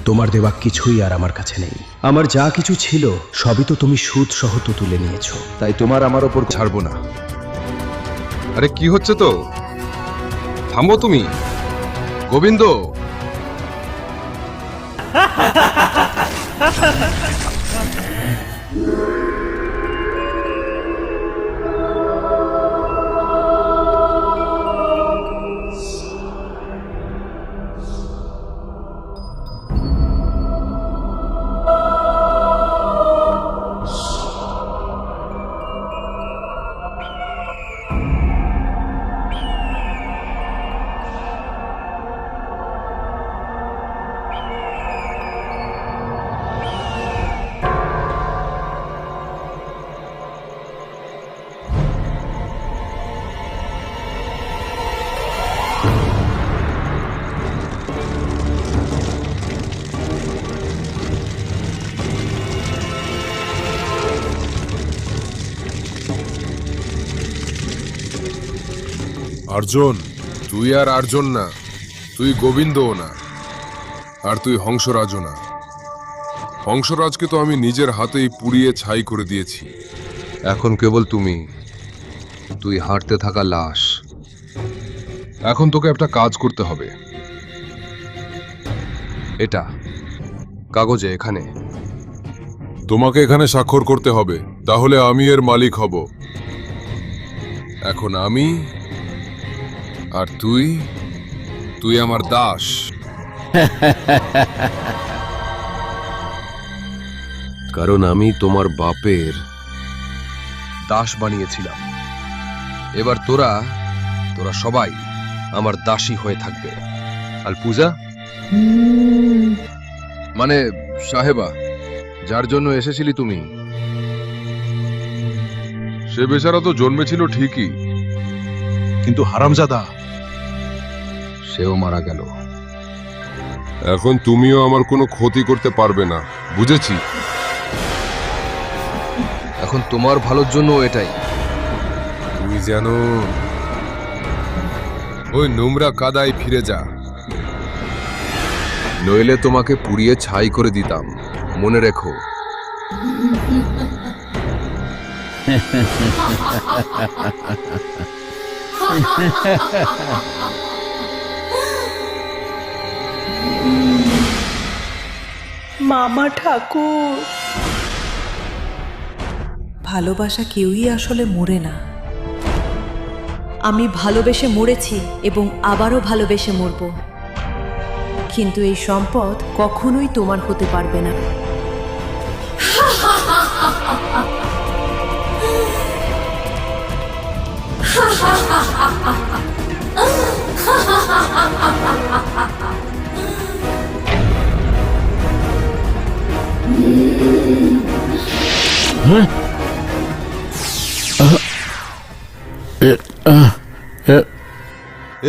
তোমার দেওয়া কিছুই আর আমার কাছে নেই। আমার যা কিছু ছিল সবই তো তুমি সুদ সহ তো তুলে নিয়েছো, তাই তোমার আমার ওপর ছাড়বো না। আরে কি হচ্ছে তো? থামো তুমি গোবিন্দ। অর্জুন, তুই আর অর্জুন না, তুই গোবিন্দও না, আর তুই হংসরাজও না। হংসরাজকে তো আমি নিজের হাতেই পুড়িয়ে ছাই করে দিয়েছি। এখন কেবল তুই হাঁটতে থাকা লাশ। এখন তোকে একটা কাজ করতে হবে। এটা কাগজে এখানে। তোমাকে এখানে স্বাক্ষর করতে হবে, তাহলে আমি এর মালিক হব। এখন আমি আর তুই আমার দাস। কারণ আমি তোমার বাপের দাস বানিয়েছিলাম। এবার তোরা সবাই আমার দাসী হয়ে থাকবে। আর পূজা মানে সাহেবা, যার জন্য এসেছিলি তুমি, সে বেচারা তো জন্মেছিল ঠিকই, কিন্তু হারামজাদা সেও মারা গেল। এখন তুমিও আমার কোনো ক্ষতি করতে পারবে না, বুঝেছি? এখন তোমার ভালোর জন্য এটাই। তুই যেন ওই নোংরা কাদায় ফিরে যা, নইলে তোমাকে পুড়িয়ে ছাই করে দিতাম, মনে রেখো। মামা ঠাকুর, ভালোবাসা কেউই আসলে মরে না। আমি ভালোবেসে মরেছি এবং আবারও ভালোবেসে মরব, কিন্তু এই সম্পদ কখনোই তোমার হতে পারবে না।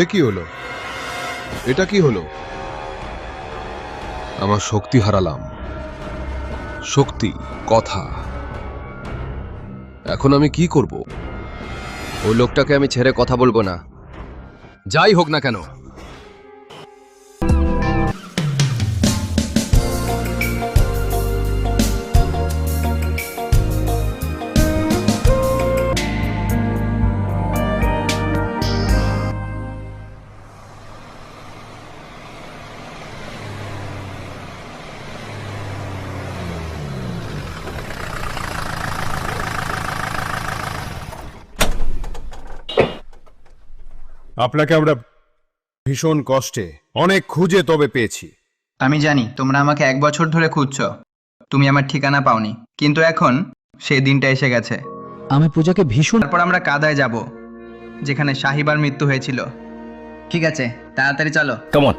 এ কি হলো? এটা কি হলো? আমার শক্তি হারালাম। শক্তি, কথা। এখন আমি কি করব? ওই লোকটাকে আমি ছেড়ে কথা বলবো না, যাই হোক না কেন। আপনাকে আমরা ভীষণ কষ্টে অনেক খুঁজে তবে পেয়েছি। আমি জানি তোমরা আমাকে 1 বছর ধরে খুঁজছো, তুমি আমার ঠিকানা পাওনি, কিন্তু এখন সেই দিনটা এসে গেছে। আমি পূজাকে ভীষণ তারপর আমরা কাদায় যাব, যেখানে সাহিবার মৃত্যু হয়েছিল। ঠিক আছে, তাড়াতাড়ি চলো। Come on.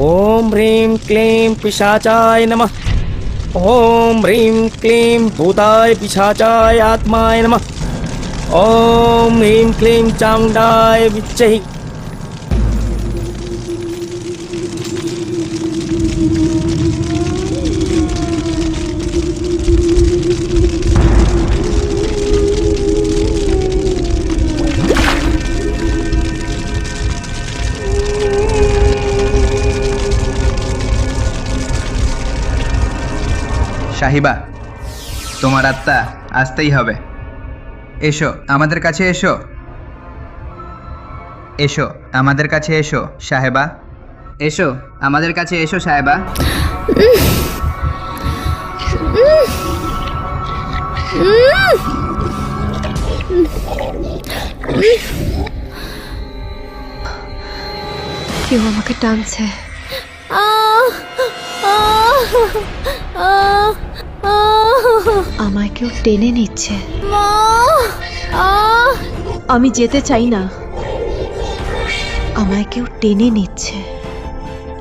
ओम ह्रीं क्लीं पिशाचाय नमः। ओम ह्रीं क्लीं भूताय पिशाचाय आत्माय नमः। ओम ह्रीं क्लीं चामुण्डाय विच्चहि। সাহিবা, তোমার আত্মা আসতেই হবে। এসো আমাদের কাছে, এসো এসো আমাদের কাছে, এসো সাহেবা, এসো আমাদের কাছে, এসো সাহেবা। কেউ আমাকে টানছে। আমায় কেউ টেনে নিচ্ছে। আমি যেতে চাই না, আমায় কেউ টেনে নিচ্ছে।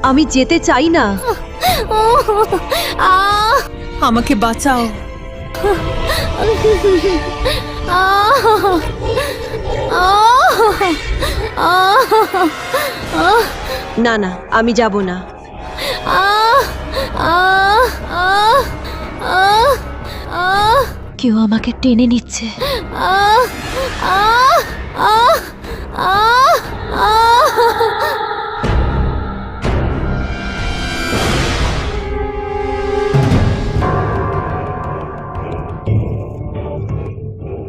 আমি যেতে চাই না। আমাকে বাঁচাও। না না, আমি যাব না। কেউ আমাকে টেনে নিচ্ছে।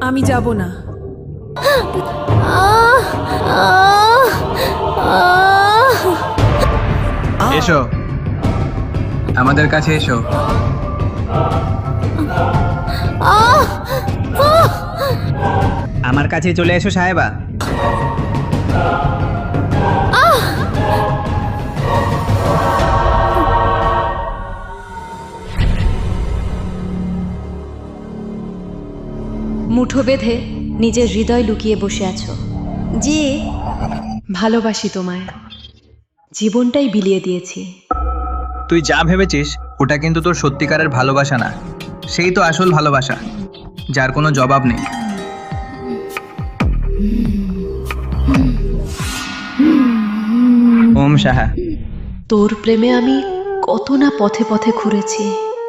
আমি যাব না। এসো আমাদের কাছে, এসো। আমার কাছে চলে এসো সাহেবা। মুঠো বেঁধে নিজের হৃদয় লুকিয়ে বসে আছো। জি, ভালোবাসি তোমায়, জীবনটাই বিলিয়ে দিয়েছি। তুই যা ভেবেছিস ওটা কিন্তু তোর সত্যিকারের ভালোবাসা না, সেই তো আসল ভালোবাসা, যার কোনো জবাব নেই। ওম সাহা। তোর প্রেমে আমি কত না পথে পথে ঘুরেছি।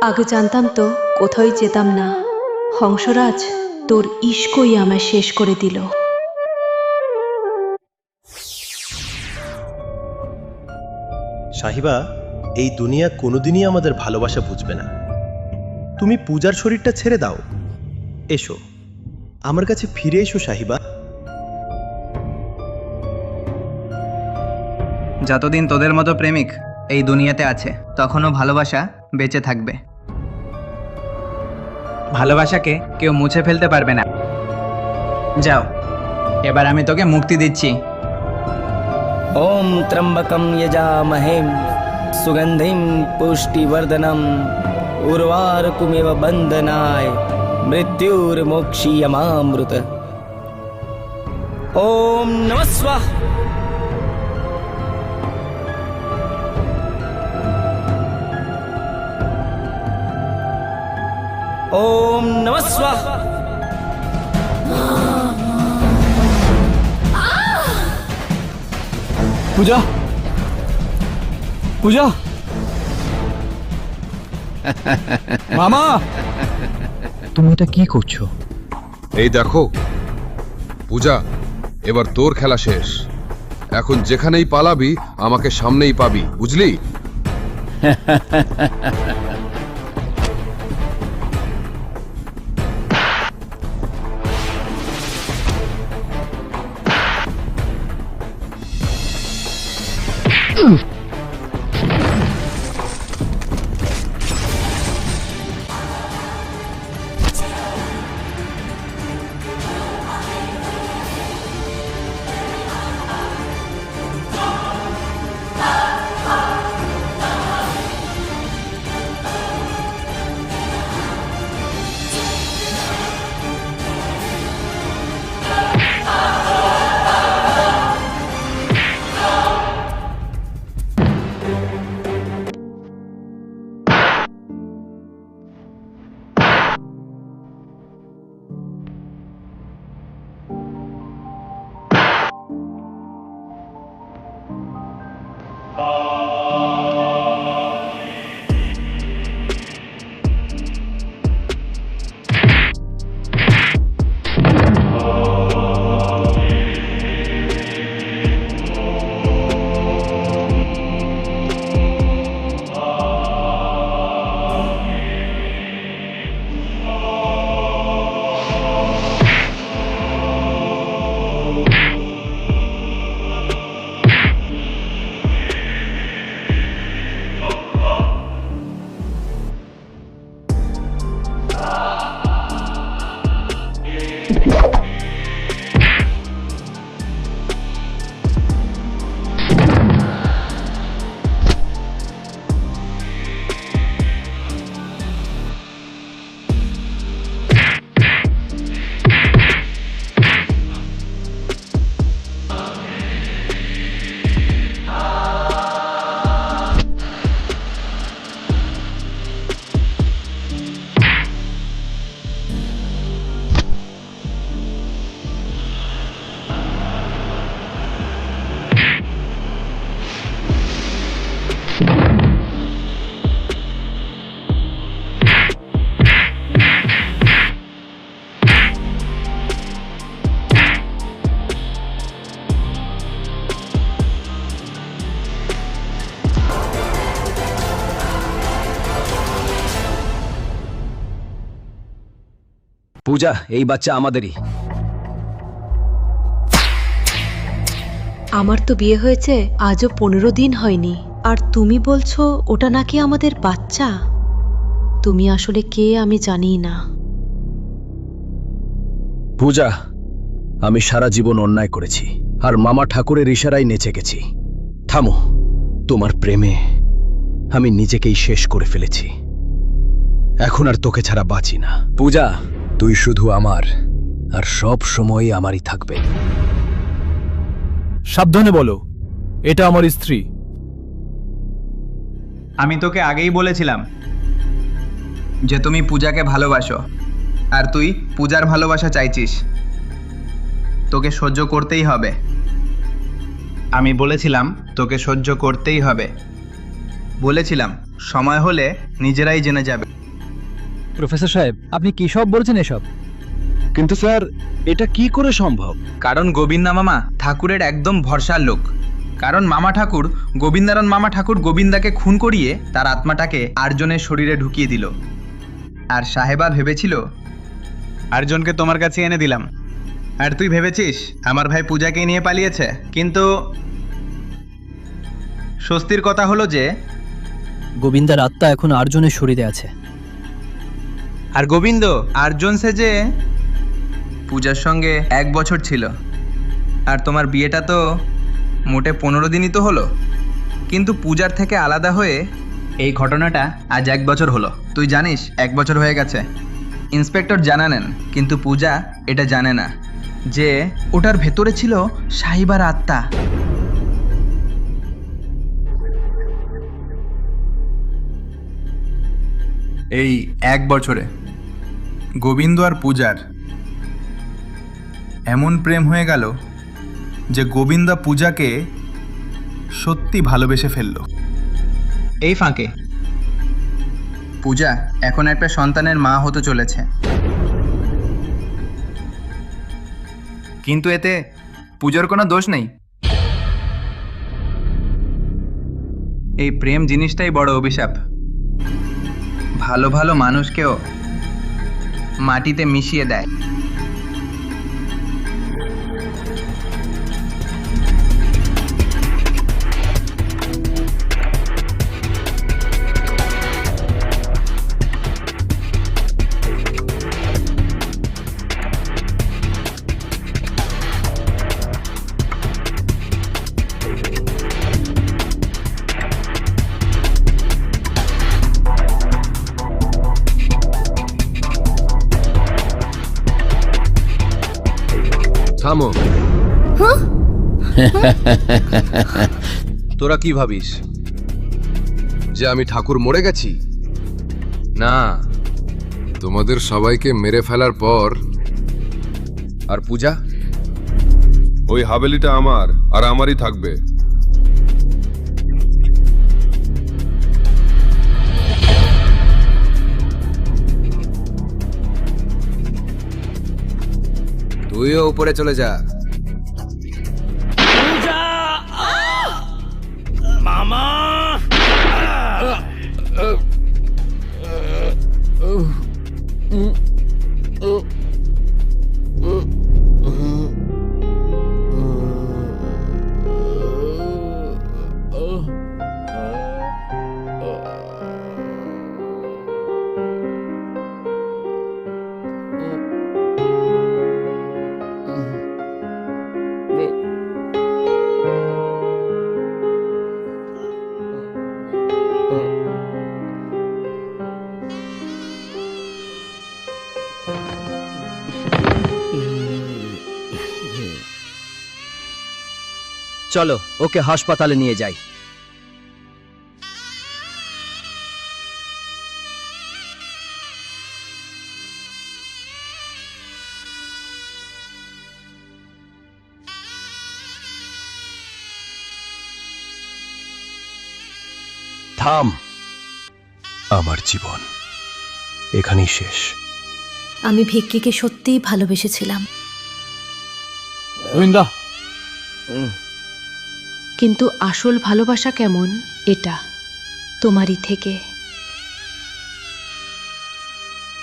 আগে জানতাম তো কোথাও যেতাম না। হংসরাজ তোর ইস্কই আমায় শেষ করে দিল। সাহিবা, এই দুনিয়া কোনোদিনই আমাদের ভালোবাসা বুঝবে না। তুমি পূজার শরীরটা ছেড়ে দাও। এসো আমার কাছে ফিরে এসো সাহিবা। যতদিন তোদের মতো প্রেমিক এই দুনিয়াতে আছে তখনও ভালোবাসা বেঁচে থাকবে। ভালোবাসাকে কেউ মুছে ফেলতে পারবে না। যাও, এবার আমি তোকে মুক্তি দিচ্ছি। ओम त्र्यंबकं यजामहे सुगंधिं पुष्टिवर्धनम उर्वारुकमिव बंधनाय मृत्युर्मोक्षीयमामृत। ओम नमः स्वाहा। ओम नमः स्वाहा। পূজা, পূজা, মামা তুমি এটা কি করছো? এই দেখো পূজা, এবার তোর খেলা শেষ। এখন যেখানেই পালাবি আমাকে সামনেই পাবি, বুঝলি? পূজা, এই বাচ্চা আমাদেরই। আমার তো বিয়ে হয়েছে আজও 15 দিন হয়নি, আর তুমি বলছো ওটা নাকি আমাদের বাচ্চা। তুমি আসলে কে আমি জানি না। পূজা, আমি সারা জীবন অন্যায় করেছি আর মামা ঠাকুরের ইশারায় নেচে গেছি। থামো, তোমার প্রেমে আমি নিজেকেই শেষ করে ফেলেছি। এখন আর তোকে ছাড়া বাঁচি না। পূজা, তুই শুধু আমার, আর সব সময় আমারই থাকবে। সাবধানে বলো, এটা আমার স্ত্রী। আমি তোকে আগেই বলেছিলাম যে তুমি পূজাকে ভালোবাসো, আর তুই পূজার ভালোবাসা চাইছিস। তোকে সহ্য করতেই হবে। আমি বলেছিলাম তোকে সহ্য করতেই হবে। বলেছিলাম সময় হলে নিজেরাই জেনে যাবে। প্রফেসর সাহেব, আপনি কি সব বলছেন এসব? কিন্তু স্যার, এটা কি করে সম্ভব? কারণ গোবিন্দা মামা ঠাকুরের একদম ভরসার লোক। কারণ মামা ঠাকুর গোবিন্দারণ মামা ঠাকুর গোবিন্দাকে খুন করিয়ে তার আত্মাটাকে আর্জনের শরীরে ঢুকিয়ে দিল। আর সাহেবা ভেবেছিল আর্জনকে তোমার কাছে এনে দিলাম, আর তুই ভেবেছিস আমার ভাই পূজাকে নিয়ে পালিয়েছে। কিন্তু স্বস্তির কথা হলো যে গোবিন্দার আত্মা এখন আর্জনের শরীরে আছে। আর গোবিন্দ আর্জুন সেজে পূজার সঙ্গে 1 বছর ছিল, আর তোমার বিয়েটা তো মোটে 15 দিনই তো হলো। কিন্তু পূজার থেকে আলাদা হয়ে এই ঘটনাটা আজ 1 বছর হলো। তুই জানিস 1 বছর হয়ে গেছে। ইন্সপেক্টর জানা নেন, কিন্তু পূজা এটা জানে না যে ওটার ভেতরে ছিল সাহিবার আত্মা। এই 1 বছরে গোবিন্দ আর পূজার এমন প্রেম হয়ে গেল যে গোবিন্দা পূজাকে সত্যি ভালোবেসে ফেলল। এই ফাঁকে পূজা এখন একটা সন্তানের মা হতে চলেছে, কিন্তু এতে পূজার কোনো দোষ নেই। এই প্রেম জিনিসটাই বড় অভিশাপ। ভালো ভালো মানুষকেও মাটিতে মিশিয়ে দেয়। থামো। তোরা কি ভাবিস যে আমি ঠাকুর মরে গেছি? না, তোমাদের সবাইকে মেরে ফেলার পর আর পূজা? ওই হাভেলিটা আমার আর আমারই থাকবে। তুইও উপরে চলে যা। মামা চলো ওকে হাসপাতালে নিয়ে যাই। থাম, আমার জীবন এখানেই শেষ। আমি ভিক্কিকে সত্যিই ভালোবেসেছিলাম, গোবিন্দা। কিন্তু আসল ভালোবাসা কেমন এটা তোমারই থেকে।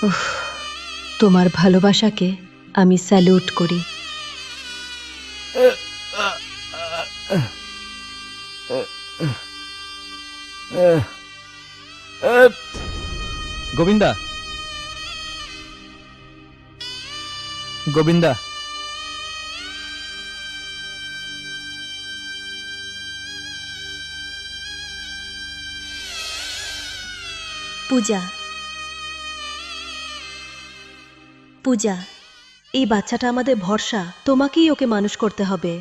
উফ, তোমার ভালোবাসাকে আমি স্যালুট করি। গোবিন্দা, গোবিন্দা, পূজা, পূজা, এই বাচ্চাটা আমাদের ভরসা, তোমাকেই ওকে মানুষ করতে হবে।